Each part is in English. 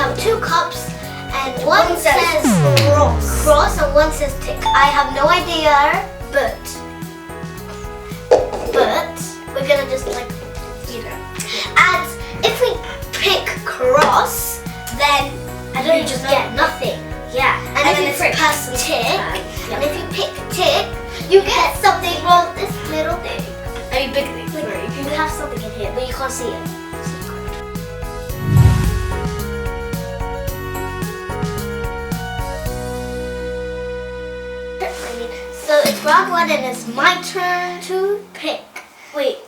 have 2 cups, and one says cross and one says tick. I have no idea, but we're gonna just like, you know. And if we pick cross, then you just get nothing. Yeah. And if you pick tick, and if you pick tick, you get something wrong. This little thing. I mean, big thing. You have something in here, but you can't see it. So it's round 1 and it's my turn to pick. Wait,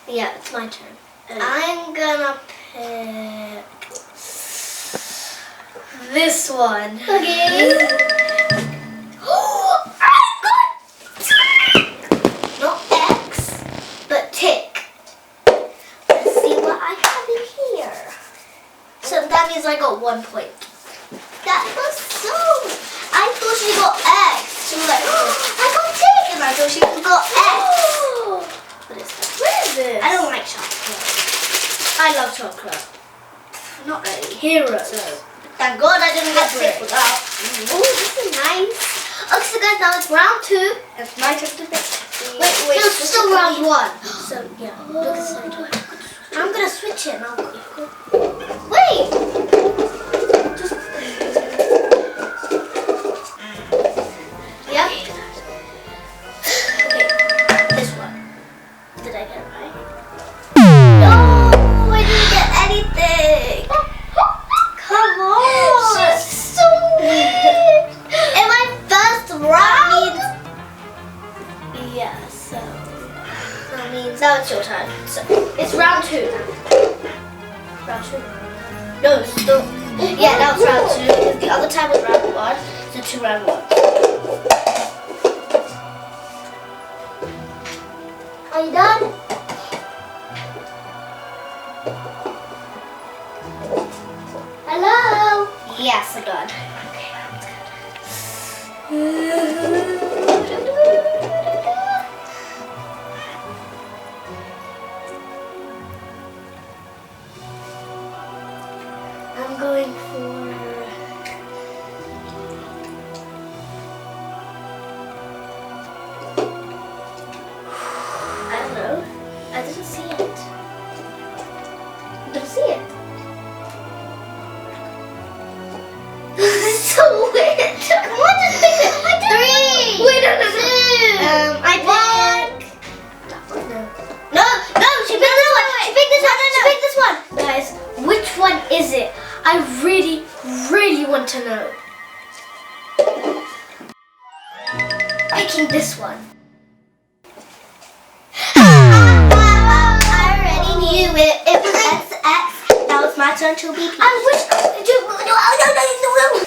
yeah, it's my turn. I'm gonna pick this one. Okay. Oh, I got tick! Not X, but tick. Let's see what I have in here. So that means I got 1 point. That was so... I thought she got X. She was like, oh, I got tick, and I thought she got X. What is that? What is this? I don't like chocolate. I love chocolate. Not really. Hero. So, thank God I didn't get tick without. Oh, this is nice. Okay, so guys, now it's round 2. It's my turn to pick. Wait, no, it's still round 1. So, yeah, look at the door. I'm gonna switch it now. Wait! Yep. Okay, this one. Did I get it right? No, I didn't get anything. Come on. She's so weird. And my first round. Yeah, so that means now it's your turn. So it's round 2. Round 2. No, still. Yeah, now it's round 2. The other time was round 1. So 2 round 1. Are you done? Hello? Yes, I'm done. I'm going for... I don't know. I didn't see it. I didn't see it. This is so weird. Come on, just pick it. 3. Wait, no. I pick... No, she picked this one. She picked this one. She picked this one. Guys, which one is it? I really, really want to know. Picking this one. I already knew it. It was X. Now it's my turn to be. I wish. No.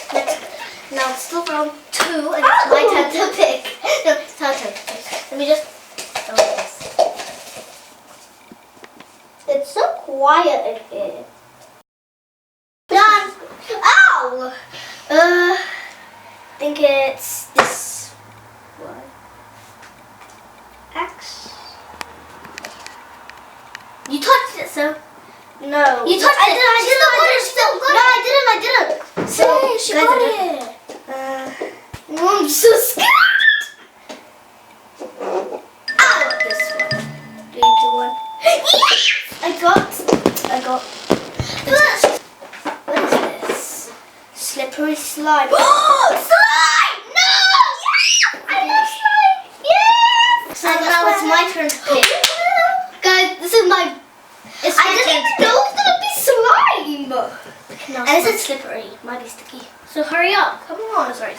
Now it's still round 2, and it's my turn to pick. No, it's her turn to pick. Let me just go like this. It's so quiet in here. Done. Ow! I think it's this one. X. You touched it, so. No. You touched it. I didn't. So, she got it. I'm so scared. I got this one. 3, 2, 1. Yes! I got. What is this? Slippery slime. Slime! No! Yes! I love slime. Yes! So now it's my turn to pick. Guys, this is my. I didn't even know it's gonna be slime. And it said slippery. Might be sticky. So hurry up. Come on. Sorry.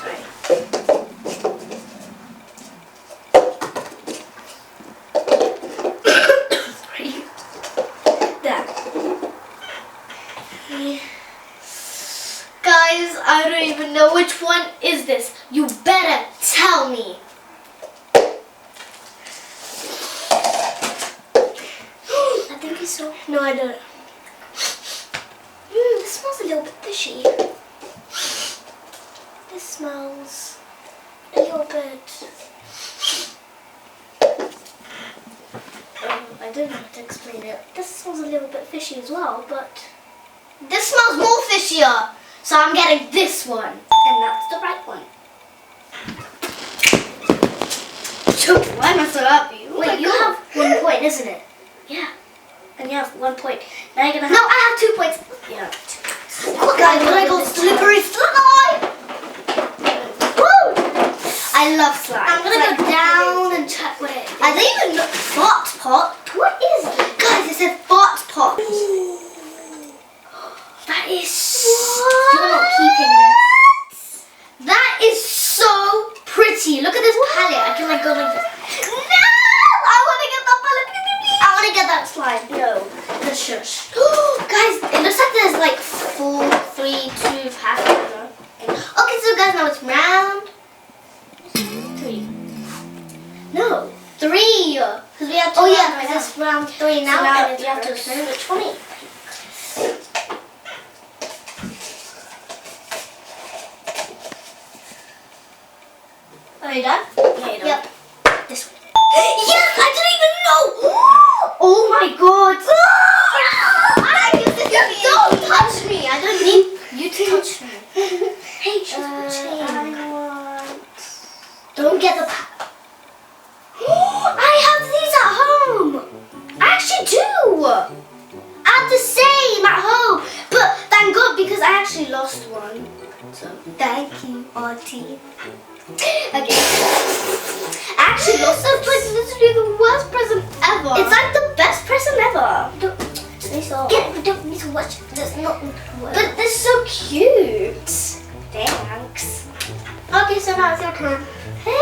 There. Guys, I don't even know which one is this. You better tell me. I think it's so. No, I don't. This smells a little bit fishy. This smells a little bit. I don't know how to explain it. This smells a little bit fishy as well, but This smells more fishier. So I'm getting this one. And that's the right one. Why am I so happy? Oh Wait, my you God. have 1 point, isn't it? Yeah. And you have 1 point. Now you're gonna No, have. I have 2 points. Yeah. Guys, when I go slippery slide. Woo! I love slime. I'm gonna It's go like down and check what it is. I don't even know. Fart pot? What is it? Guys, it said fart pot. That is What? You're not keeping this. That is so pretty. Look at this palette. I can like go like this. No! I want to get that palette. I want to get that slime. No. The shush. Guys, it looks like there's like 4, 3, 2 passes. Okay, so guys, now it's round 3. No, 3. Because we have to. Oh, yeah, right right this round 3 now. So now and you have to it's assume which one it is. Are you done? Yeah, you know. Yep. This one. Yes, I didn't even know. Oh my god. Don't touch me. I don't need you to touch me. Hey, she's watching. I want. Don't get the. I have these at home. I actually do. I have the same at home. But thank God because I actually lost one. So thank you, Auntie. Okay. I actually lost it. It's like literally the worst present ever. It's like the best present ever. Don't need to watch. That's not. But they're so cute. Thanks. Okay, so now it's your turn. Hey!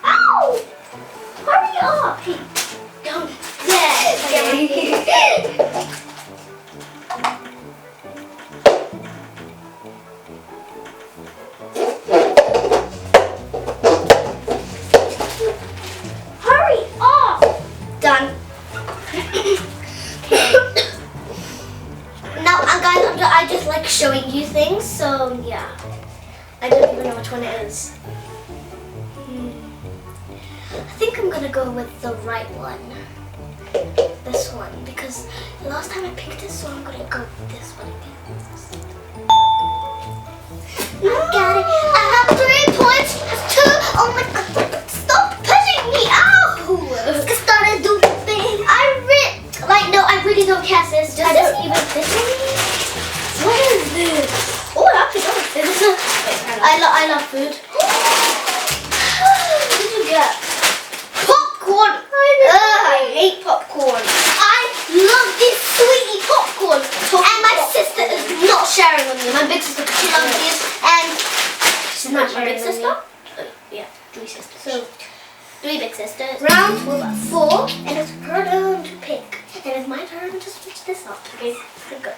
Ow! Hurry up! Hey, don't. Yeah. Hurry up! Done. Now, guys, I just like showing you things, so yeah. I don't even know which one it is. I think I'm gonna go with the right one. This one, because last time I picked it, so I'm gonna go with this one again. I got it. I have 3 points. I have 2. Oh my god! Stop pushing me! Ow! Let's start a do thing. I really don't care, sis. Does this even fit me? What is this? Oh, it actually does. I love food. What did you get? Popcorn. I hate popcorn. I love this sweetie popcorn. And my sister is not sharing with me. My big sister, she loves these, and She's not my big sharing with sister. Yeah, 3 sisters. So 3 big sisters. Round 4, and it's her turn to pick. And it's my turn to switch this up. Okay, so go.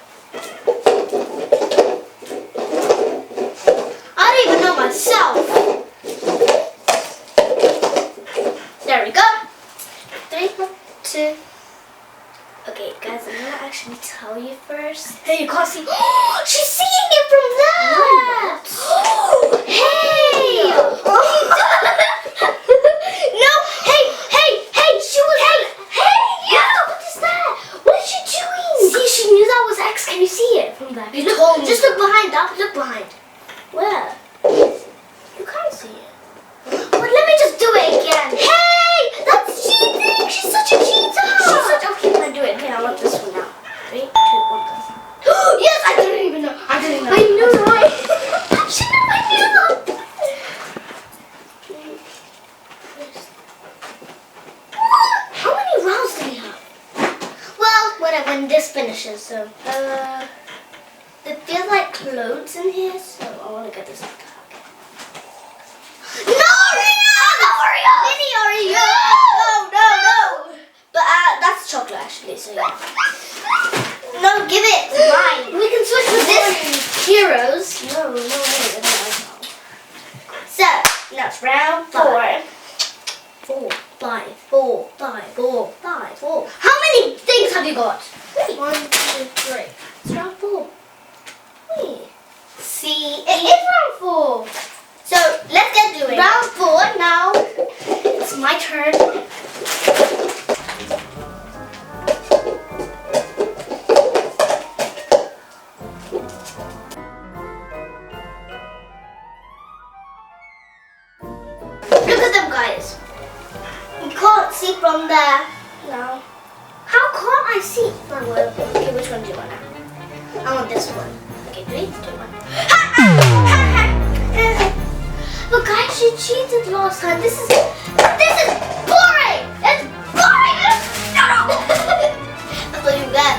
I don't even know myself. There we go. 3, 2. Okay, guys, I'm gonna actually tell you first. Hey, you can't see. She's seeing it from that. Hey! No! Hey! She was. Hey! Yeah! What is that? What is she doing? See, she knew that was X. Can you see it from there? You told me. Just look behind. Look behind. Where? You can't see it. But let me just do it again. Hey! That's cheating! She's such a cheater! Okay, can I do it? Okay, I want this one now. 3, 2, 1, go. Yes! I didn't even know. I didn't know. I knew that. I knew that. How many rounds do we have? Well, when this finishes, so it feels like clothes in here, so I want to get this back. Oreo! Mini Oreo! No! But that's chocolate actually, so yeah. No, give it. Mine. We can switch with this. Heroes. No, I don't like that. So, now it's round 4. 4, 5, 4. 5, 4, 5, 4. How many things have you got? 1, 2, 3. It's round 4. Wait. See, it is round 4. So let's get doing round 4 now. It's my turn. from there? No. How can't I see? I will. Okay, which one do you want now? I want this one. Okay, 3, 2, 1. But guys, she cheated last time. This is boring. It's boring. That's what you get.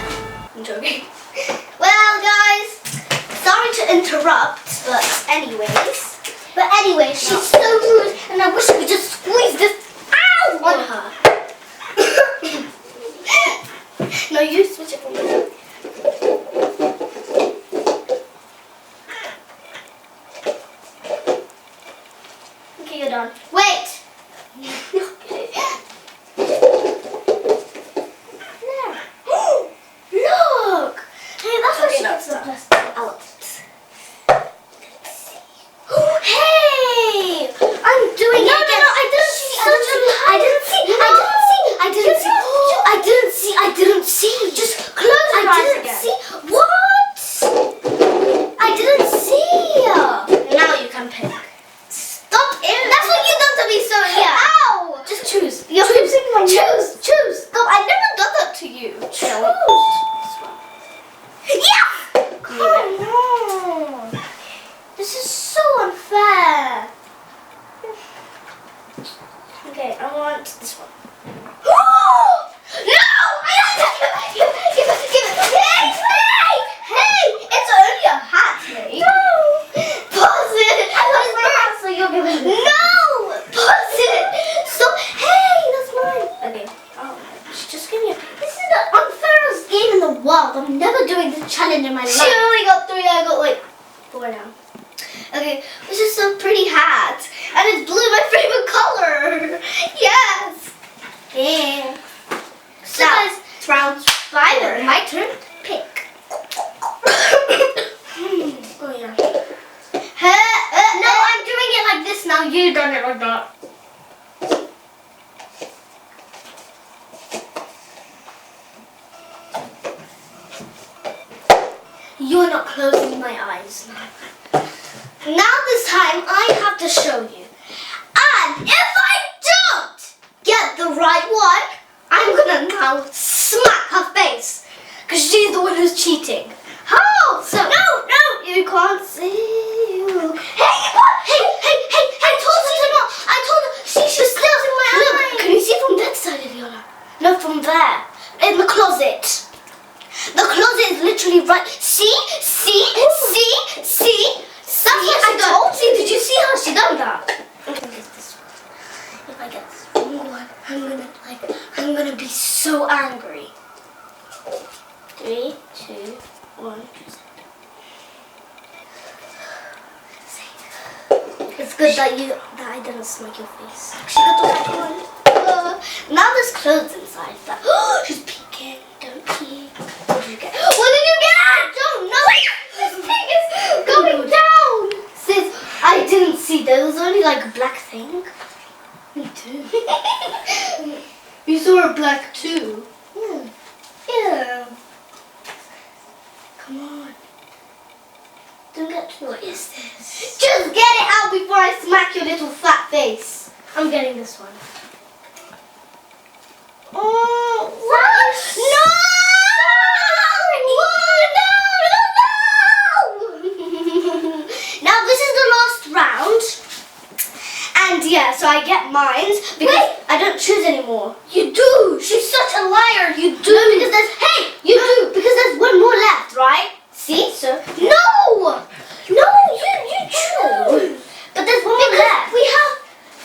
I'm joking. Well, guys, sorry to interrupt, but anyways, she's so rude, and I wish I could just squeeze this on her. No, you switch it for me. Okay, you're done. Wait. There. Look. Hey, that's what she gets the plastic out. Hey! I'm doing it again. No, I didn't see. I didn't see. Just close your eyes again. See. What? I didn't see. Now you can pick. Stop it. That's what you done to me, so yeah. Ow! Just choose. You're choosing my choose. Stop. I never done that to you. Choose. Yeah! Come on. This is so unfair. Okay, I want this one. No! Give it. Hey! It's only a hat, mate. No! Pause it. I lost my hat, so you're giving me. No! Pause it. Stop. Hey, that's mine. Okay. Oh, just give me a pick. This is the unfairest game in the world. I'm never doing this challenge in my life. She only got 3. I got like 4 now. Okay, this is a pretty hat. And it's blue, my favorite color. Yes. Yeah. So Now, guys, it's round 5. my turn. Pick. Oh yeah. No, I'm doing it like this now. You done it like that. You're not closing my eyes now. Now this time I have to show you. And if I don't get the right one, I'm gonna now smack her face. Because she's the one who's cheating. How? So no, you can't see. Hey, I told her to not. I told her she's still in my eye. Look, can you see from that side, Eliana? No, from there. In the closet. The closet is literally right. See? That's what I told you. Did you see how she done that? Okay, get this one. If I get this wrong one, I'm gonna be so angry. 3, 2, 1. It's good that I didn't smack your face. She got the right one. Now there's clothes inside. She's peeking. Don't peek. What did you get? What did you get? I don't know. This thing is going down. Sis, I didn't see. There was only like a black thing. Me too. You saw a black too. Yeah. Come on. Don't get too. What is this? Just get it out before I smack your little fat face. I'm getting this one. Oh, what? No! Now this is the last round. And yeah, so I get mine because I don't choose anymore. You do. She's such a liar. You do. No, because you do because there's one more left, right? See? So no, you choose. But there's one more left. We have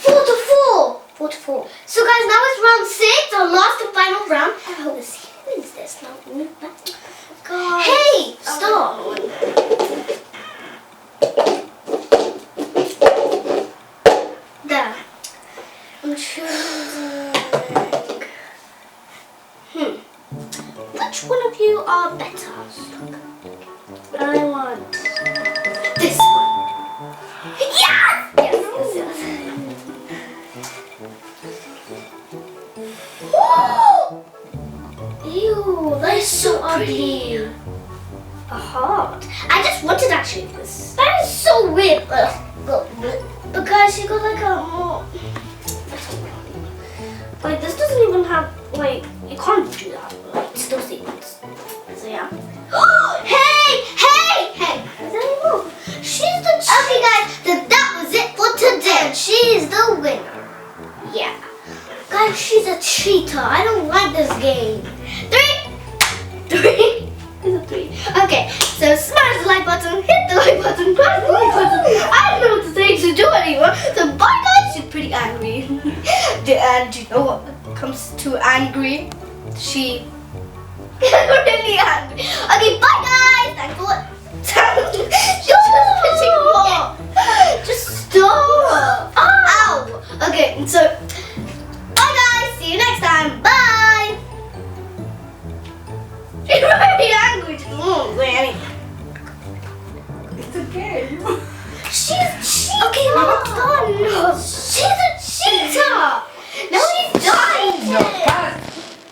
4 to 4. 4 to 4. So guys, now it's round 6, our last and final round. I hope this wins this. Now move back. God. Hey, stop. There. I'm choosing. Which one of you are better? I want This one. Yes! Yes. Ew, that is so ugly. A heart. I just wanted actually this. That is so weird. But guys, she got like a more. Like this doesn't even have like you can't do that. Like it's still sequence. So yeah. hey! Is there any more? She's the Okay, guys, then that was it for today. she's the winner. Yeah. Guys, she's a cheater. I don't like this game. Three. Is it 3? Okay, so smash the like button, hit the like button, press the like button. I don't know what to say to do anymore. So bye guys. She's pretty angry. And you know what comes to angry? She really angry. Okay, bye guys. Thanks for You're just pitching more. Just stop. Ow. Okay, so bye guys. See you next time. Bye. She's really angry. She won't say anything. It's okay. She's okay. Now it's done. She's